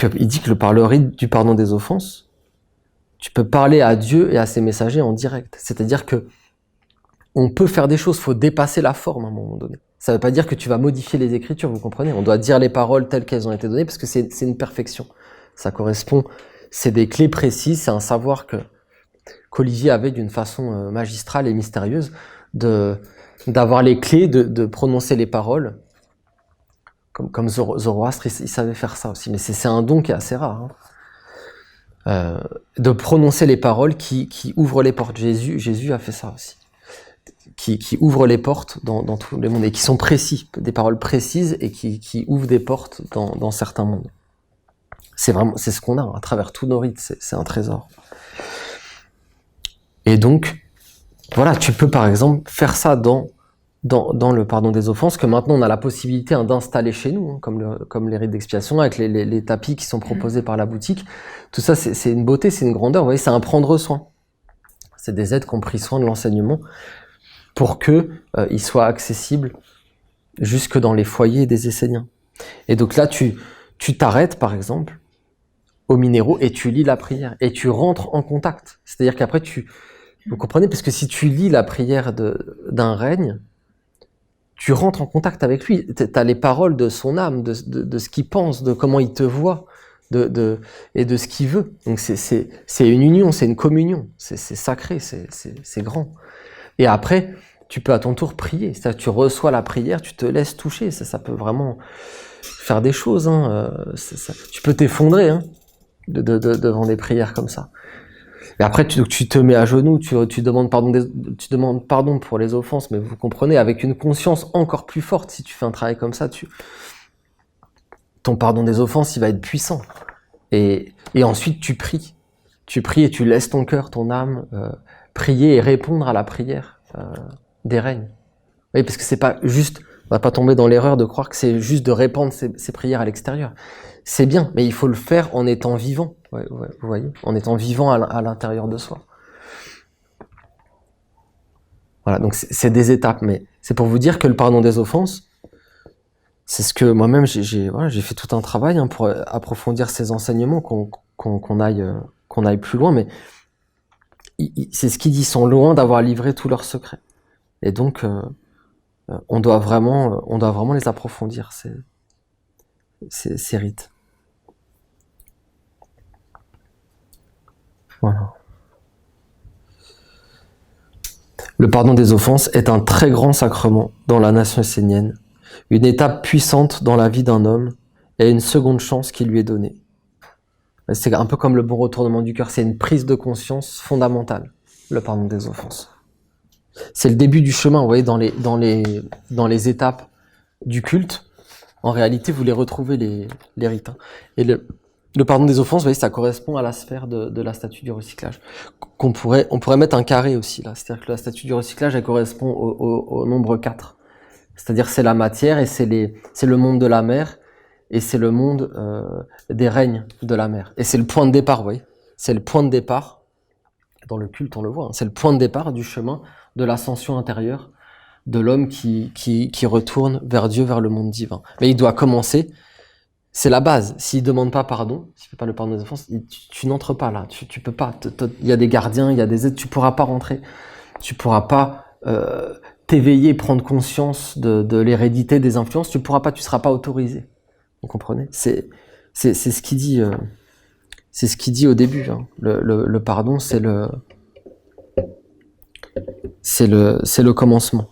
qu'il dit que par le rite du pardon des offenses, tu peux parler à Dieu et à ses messagers en direct. C'est-à-dire que on peut faire des choses, il faut dépasser la forme à un moment donné. Ça ne veut pas dire que tu vas modifier les Écritures, vous comprenez? On doit dire les paroles telles qu'elles ont été données parce que c'est une perfection. Ça correspond, c'est des clés précises, c'est un savoir qu'Olivier avait d'une façon magistrale et mystérieuse d'avoir les clés, de prononcer les paroles. Comme Zoroastre, il savait faire ça aussi, mais c'est un don qui est assez rare. De prononcer les paroles qui ouvrent les portes. Jésus a fait ça aussi. Qui ouvrent les portes dans tous les mondes et qui sont précis, des paroles précises et qui ouvrent des portes dans certains mondes. C'est ce qu'on a à travers tous nos rites, c'est un trésor. Et donc, voilà, tu peux par exemple faire ça dans le pardon des offenses, que maintenant on a la possibilité d'installer chez nous, comme les rites d'expiation, avec les tapis qui sont proposés par la boutique. Tout ça, c'est une beauté, c'est une grandeur, vous voyez, c'est un prendre soin. C'est des aides qui ont pris soin de l'enseignement pour il soit accessible jusque dans les foyers des Esséniens. Et donc là, tu t'arrêtes, par exemple, aux minéraux et tu lis la prière. Et tu rentres en contact. C'est-à-dire qu'après, vous comprenez, parce que si tu lis la prière d'un règne, tu rentres en contact avec lui. Tu as les paroles de son âme, de ce qu'il pense, de comment il te voit, et de ce qu'il veut. Donc c'est une union, c'est une communion. C'est sacré, c'est grand. Et après, tu peux à ton tour prier. C'est-à-dire que tu reçois la prière, tu te laisses toucher. Ça peut vraiment faire des choses. Tu peux t'effondrer devant des prières comme ça. Et après, tu te mets à genoux, tu demandes pardon pour les offenses, mais vous comprenez, avec une conscience encore plus forte, si tu fais un travail comme ça, ton pardon des offenses, il va être puissant. Et ensuite, tu pries. Tu pries et tu laisses ton cœur, ton âme, prier et répondre à la prière des règnes. Oui, parce que c'est pas juste, on va pas tomber dans l'erreur de croire que c'est juste de répandre ces prières à l'extérieur. C'est bien, mais il faut le faire en étant vivant, vous voyez, en étant vivant à l'intérieur de soi. Voilà, donc c'est des étapes, mais c'est pour vous dire que le pardon des offenses, c'est ce que moi-même j'ai fait tout un travail pour approfondir ces enseignements, qu'on aille plus loin, mais c'est ce qu'ils disent, sont loin d'avoir livré tous leurs secrets. Et donc, on doit vraiment les approfondir, ces rites. Voilà. Le pardon des offenses est un très grand sacrement dans la nation essénienne, une étape puissante dans la vie d'un homme et une seconde chance qui lui est donnée. C'est un peu comme le bon retournement du cœur, c'est une prise de conscience fondamentale, le pardon des offenses. C'est le début du chemin, vous voyez, dans les étapes du culte. En réalité, vous les retrouvez les rites. Et le pardon des offenses, vous voyez, ça correspond à la sphère de la statue du recyclage. On pourrait mettre un carré aussi, là. C'est-à-dire que la statue du recyclage, elle correspond au nombre 4. C'est-à-dire c'est la matière et c'est le monde de la mer et c'est le monde des règnes de la mer. Et c'est le point de départ, vous voyez. C'est le point de départ. Dans le culte, on le voit. C'est le point de départ du chemin de l'ascension intérieure de l'homme qui retourne vers Dieu, vers le monde divin. Mais il doit commencer. C'est la base. S'il demande pas pardon, s'il fait pas le pardon des offenses, tu n'entres pas là. Tu peux pas. Il y a des gardiens, il y a des aides. Tu pourras pas rentrer. Tu pourras pas t'éveiller, prendre conscience de l'hérédité des influences. Tu pourras pas. Tu seras pas autorisé. Vous comprenez ? C'est ce qu'il dit. C'est ce qu'il dit au début. Le pardon, c'est le commencement.